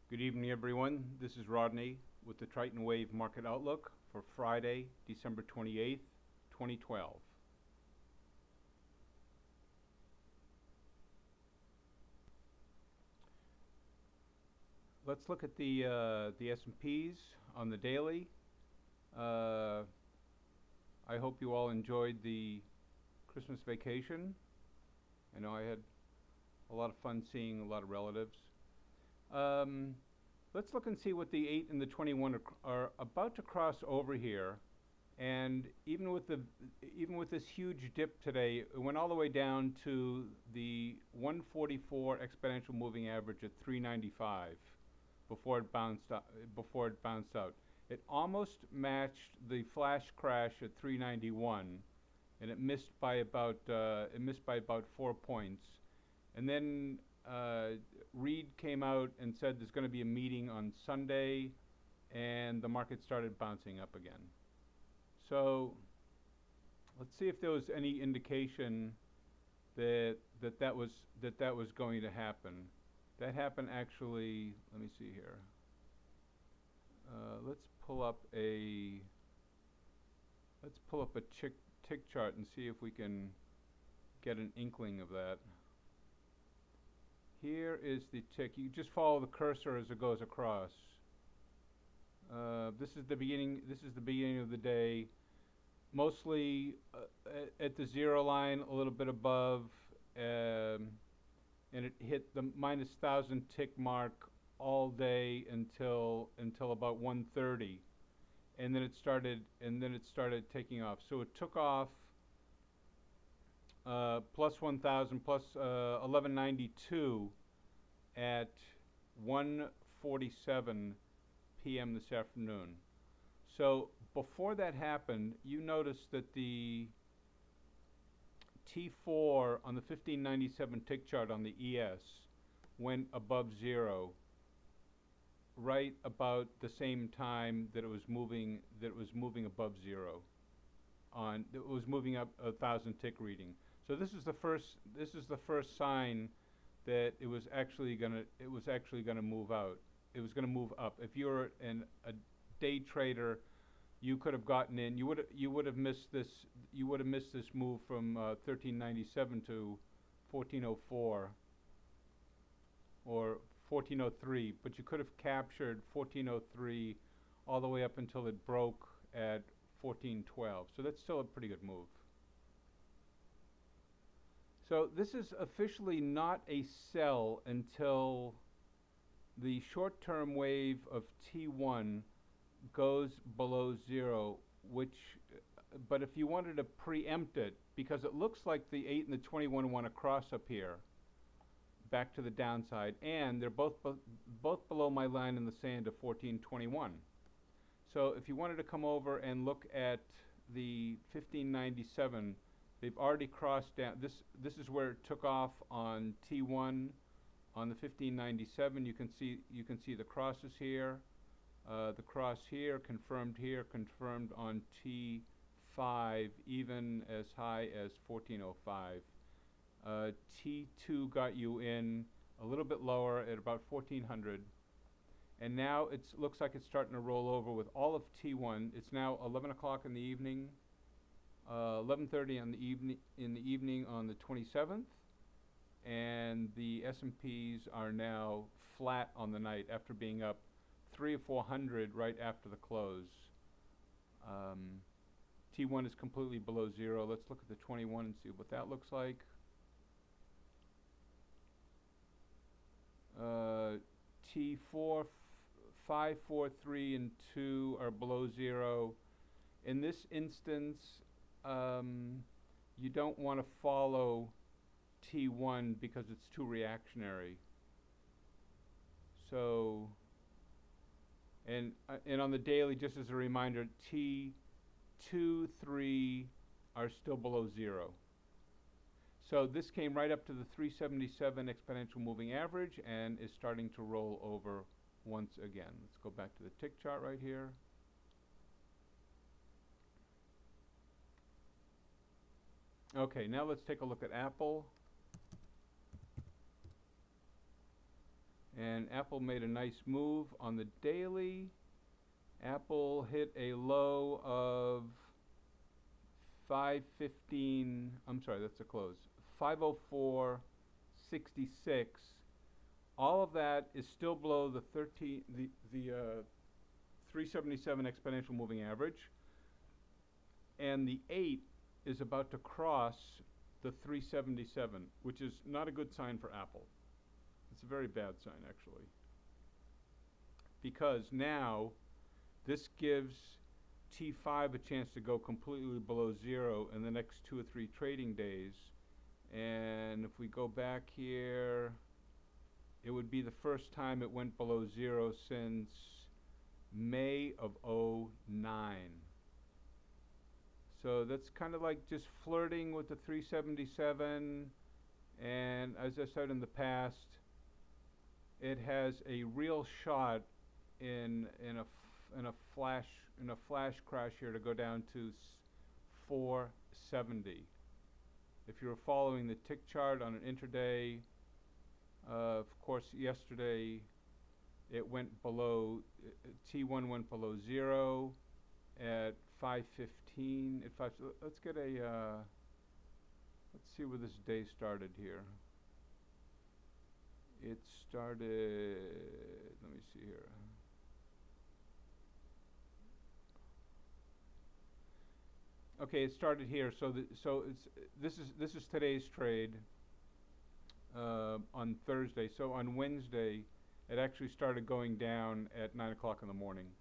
Good evening, everyone. This is Rodney with the Triton Wave Market Outlook for Friday, December 28th, 2012. Let's look at the S&Ps on the daily. Uh, I hope you all enjoyed the Christmas vacation. I know I had a lot of fun seeing a lot of relatives. Um, let's look and see what the 8 and the 21 are about to cross over here. And even with this huge dip today, it went all the way down to the 144 exponential moving average at 395 before it bounced out. It almost matched the flash crash at 391, and it missed by about 4 points. And then Reed came out and said there's going to be a meeting on Sunday, and the market started bouncing up again. So let's see if there was any indication that was going to happen. That happened actually. Let me see here. Let's pull up a tick chart and see if we can get an inkling of that. Here is the tick. You just follow the cursor as it goes across. This is the beginning. This is the beginning of the day. Mostly at the zero line, a little bit above, and it hit the minus 1,000 tick mark all day until about 1:30, and then it started taking off. So it took off plus 1,000 plus 1192 at 1:47 p.m. this afternoon. So before that happened, you noticed that the T4 on the 1597 tick chart on the ES went above zero right about the same time that it was moving above zero. It was moving up 1,000 tick reading. So this is the first sign that it was actually gonna move out. It was gonna move up. If you're a day trader, you could have gotten in. You would have missed this. You would have missed this move from 1397 to 1404 or 1403. But you could have captured 1403 all the way up until it broke at 1412. So that's still a pretty good move. So this is officially not a sell until the short-term wave of T1 goes below zero, but if you wanted to preempt it, because it looks like the 8 and the 21 want to cross up here back to the downside, and they're both below my line in the sand of 1421. So if you wanted to come over and look at the 1597, they've already crossed down. This is where it took off on T1 on the 1597. You can see the crosses here. The cross here, confirmed on T5, even as high as 1405. T2 got you in a little bit lower at about 1400. And now it looks like it's starting to roll over with all of T1. It's now 11 o'clock in the evening, 11:30 in the evening on the 27th. And the S&Ps are now flat on the night after being up 300 or 400 right after the close. T1 is completely below zero. Let's look at the 21 and see what that looks like. T4, 5, 4, 3, and 2 are below zero. In this instance, you don't want to follow T1 because it's too reactionary. So, and on the daily, just as a reminder, T2, 3 are still below zero. So this came right up to the 377 exponential moving average and is starting to roll over once again. Let's go back to the tick chart right here. Okay, now let's take a look at Apple. And Apple made a nice move on the daily. Apple hit a low of 515. I'm sorry, that's a close. 504.66. All of that is still below the 377 exponential moving average, and the 8 is about to cross the 377, which is not a good sign for Apple. It's a very bad sign, actually, because now this gives T5 a chance to go completely below zero in the next 2 or 3 trading days. And if we go back here, it would be the first time it went below zero since May of '09. So that's kind of like just flirting with the 377. And as I said in the past, it has a real shot in a flash crash here to go down to 470. If you're following the tick chart on an intraday, of course yesterday it went below, T1 went below zero at 5:15. Let's get a let's see where this day started here. It started, let me see here. Okay, it started here. So this is today's trade on Thursday. So on Wednesday, it actually started going down at 9 o'clock in the morning,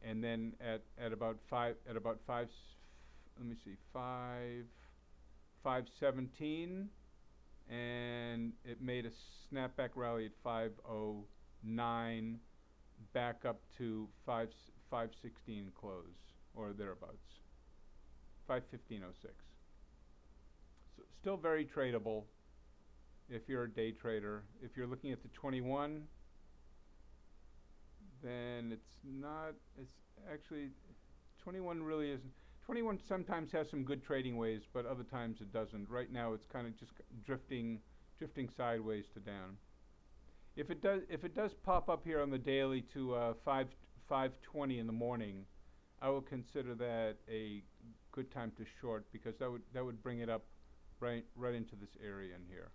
and then at about five. Let me see, 5:17, and it made a snapback rally at 5:09, back up to 5:16 close or thereabouts. 5:15.06. So still very tradable if you're a day trader. If you're looking at the 21, then it's not. It's actually 21 really isn't. 21 sometimes has some good trading waves, but other times it doesn't. Right now, it's kind of just drifting sideways to down. If it does pop up here on the daily to 5:20 in the morning, I would consider that a good time to short, because that would bring it up right into this area in here.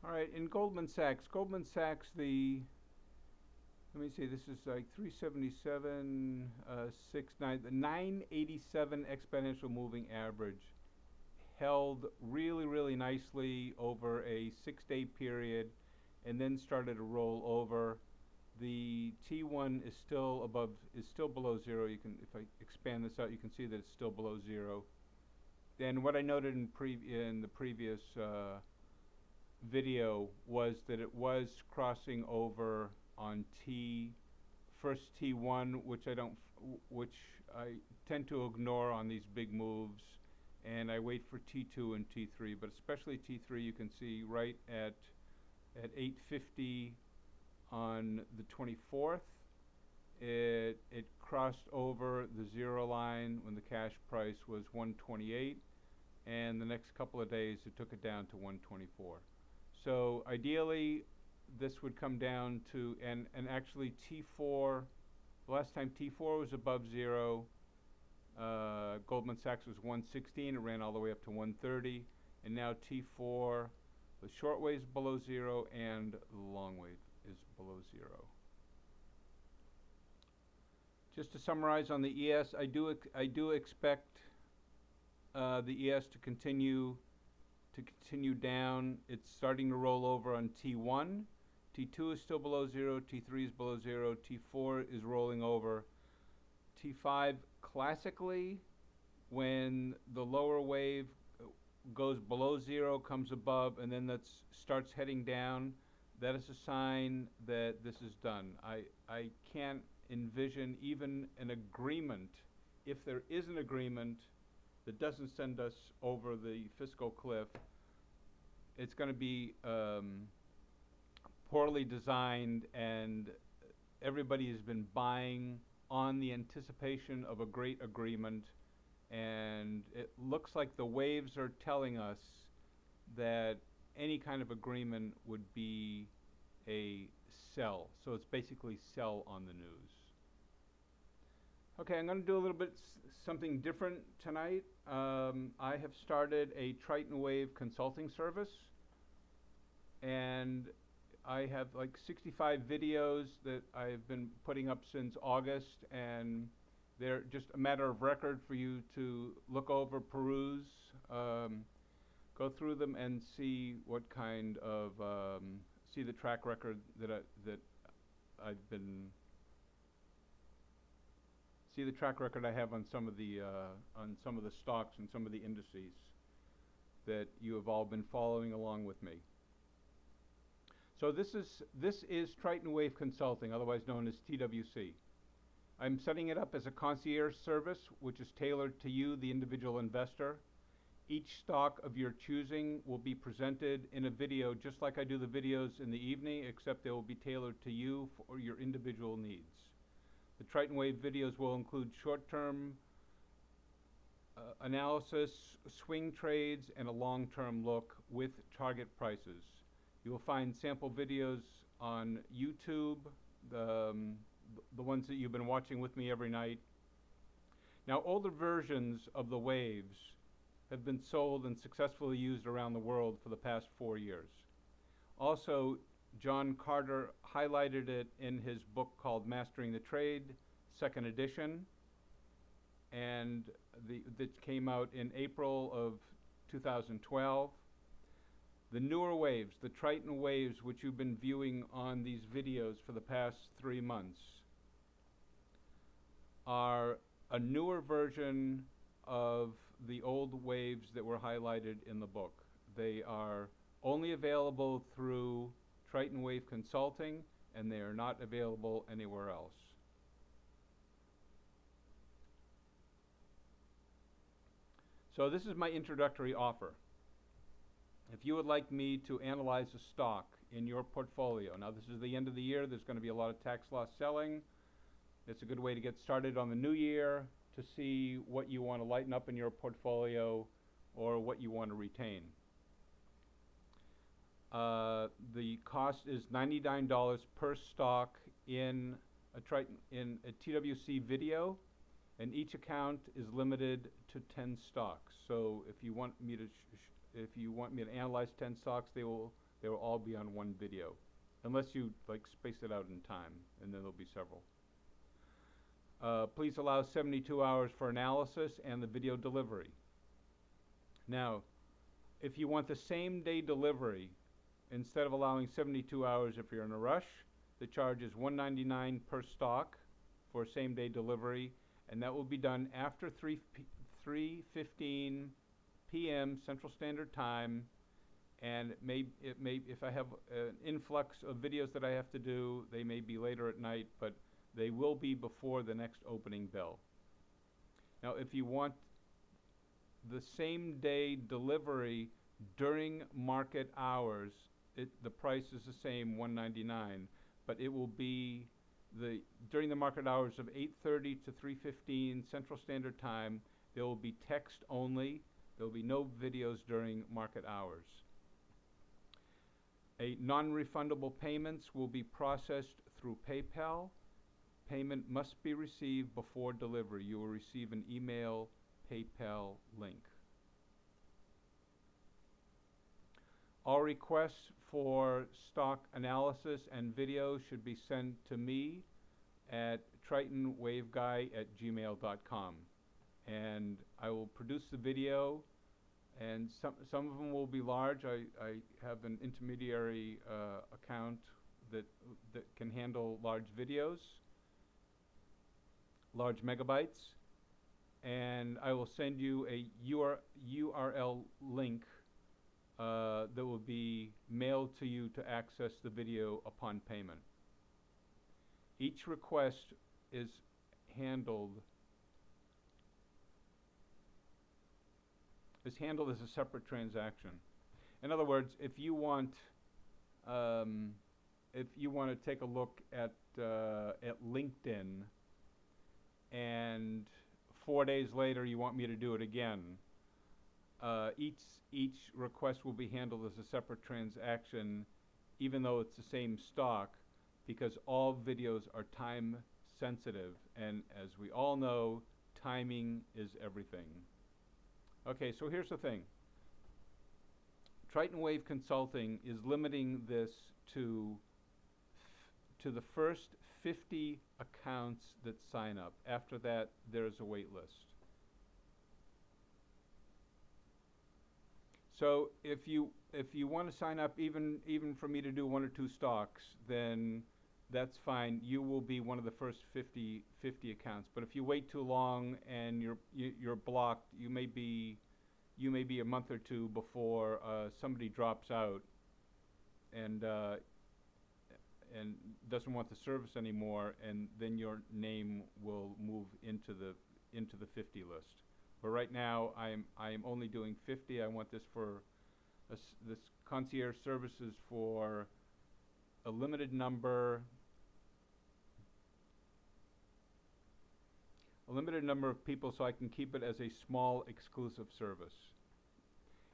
All right, in Goldman Sachs, let me see, this is like 377.69. The 987 exponential moving average held really nicely over a 6-day period, and then started to roll over. The T1 is still below zero. You can, if I expand this out, you can see that it's still below zero. And what I noted in the previous video was that it was crossing over on first T1, which I tend to ignore on these big moves, and I wait for T2 and T3, but especially T3. You can see right at 8:50 on the 24th, it crossed over the zero line when the cash price was 128, and the next couple of days it took it down to 124. So ideally, this would come down to, and actually T4, the last time T4 was above zero, Goldman Sachs was 116, it ran all the way up to 130, and now T4, the short wave is below zero and the long wave is below zero. Just to summarize on the ES, I do expect the ES to continue down. It's starting to roll over on T1. T2 is still below zero. T3 is below zero. T4 is rolling over. T5, classically, when the lower wave goes below zero, comes above, and then that starts heading down, that is a sign that this is done. I can't envision even an agreement. If there is an agreement that doesn't send us over the fiscal cliff, it's going to be poorly designed, and everybody has been buying on the anticipation of a great agreement, and it looks like the waves are telling us that any kind of agreement would be a sell. So it's basically sell on the news. Okay, I'm going to do a little bit something different tonight. I have started a Triton Wave consulting service, and I have like 65 videos that I've been putting up since August, and they're just a matter of record for you to look over, peruse, go through them, and see what kind of see the track record that I've been see the track record I have on some of the stocks and some of the indices that you have all been following along with me. So this is Triton Wave Consulting, otherwise known as TWC. I'm setting it up as a concierge service, which is tailored to you, the individual investor. Each stock of your choosing will be presented in a video, just like I do the videos in the evening, except they will be tailored to you for your individual needs. The Triton Wave videos will include short-term analysis, swing trades, and a long-term look with target prices. You will find sample videos on YouTube, the ones that you've been watching with me every night. Now, older versions of the waves have been sold and successfully used around the world for the past 4 years. Also, John Carter highlighted it in his book called Mastering the Trade, 2nd edition, and that came out in April of 2012. The newer waves, the Triton waves, which you've been viewing on these videos for the past 3 months, are a newer version of the old waves that were highlighted in the book. They are only available through Triton Wave Consulting, and they are not available anywhere else. So this is my introductory offer. If you would like me to analyze a stock in your portfolio, now this is the end of the year, there's going to be a lot of tax loss selling. It's a good way to get started on the new year to see what you want to lighten up in your portfolio or what you want to retain. The cost is $99 per stock in a TWC video, and each account is limited to 10 stocks. So if you want me to analyze 10 stocks, they will all be on one video, unless you like space it out in time, and then there'll be several. Please allow 72 hours for analysis and the video delivery. Now, if you want the same day delivery, instead of allowing 72 hours if you're in a rush, the charge is $199 per stock for same day delivery, and that will be done after 3:15 p.m. Central Standard Time. And if I have an influx of videos that I have to do, they may be later at night, but they will be before the next opening bell. Now, if you want the same day delivery during market hours, the price is the same, $199, but it will be during the market hours of 8:30 to 3:15 Central Standard Time. There will be text only. There will be no videos during market hours. Non-refundable payments will be processed through PayPal. Payment must be received before delivery. You will receive an email PayPal link. All requests for stock analysis and video should be sent to me at tritonwaveguy@gmail.com. And I will produce the video, and some of them will be large. I have an intermediary account that can handle large videos, large megabytes, and I will send you a URL link that will be mailed to you to access the video upon payment. Each request is handled as a separate transaction. In other words, if you want to take a look at LinkedIn, and 4 days later you want me to do it again, each request will be handled as a separate transaction, even though it's the same stock, because all videos are time sensitive, and as we all know, timing is everything. Okay, so here's the thing. Triton Wave Consulting is limiting this to the first 50 accounts that sign up. After that, there's a wait list. So if you want to sign up, even for me to do 1 or 2 stocks, then that's fine. You will be one of the first 50 accounts. But if you wait too long and you're blocked, you may be a month or two before somebody drops out and doesn't want the service anymore, and then your name will move into the 50 list. But right now, I am only doing 50. I want this for this concierge services for a limited number of people, so I can keep it as a small exclusive service.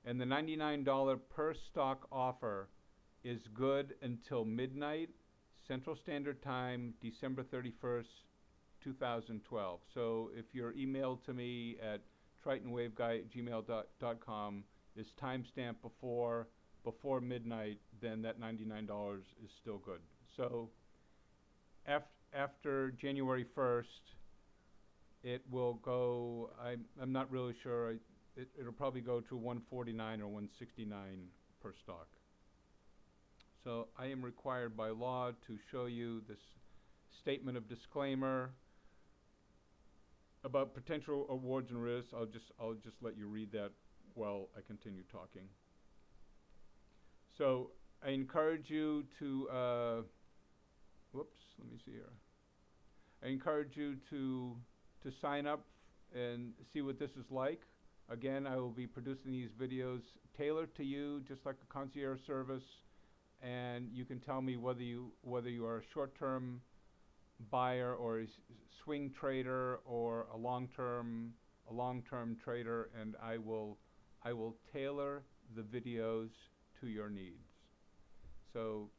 And the $99 per stock offer is good until midnight Central Standard Time, December 31st, 2012. So if you're emailed to me at tritonwaveguy@gmail.com is timestamped before midnight, then that $99 is still good. So after January 1st, it will go, I'm not really sure, it'll probably go to $149 or $169 per stock. So I am required by law to show you this statement of disclaimer about potential awards and risks. I'll just let you read that while I continue talking. So I encourage you to whoops, let me see here. I encourage you to sign up and see what this is like. Again, I will be producing these videos tailored to you, just like a concierge service, and you can tell me whether you are a short-term buyer or a swing trader or a long-term trader, and I will tailor the videos to your needs. So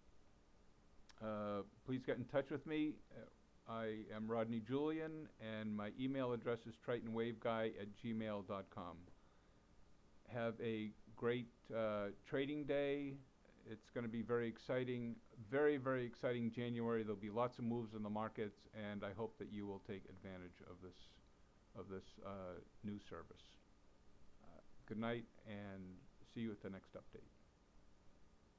please get in touch with me. I am Rodney Julian, and my email address is tritonwaveguy@gmail.com. Have a great trading day. It's going to be very exciting, very, very exciting January. There'll be lots of moves in the markets, and I hope that you will take advantage of this new service. Good night, and see you at the next update.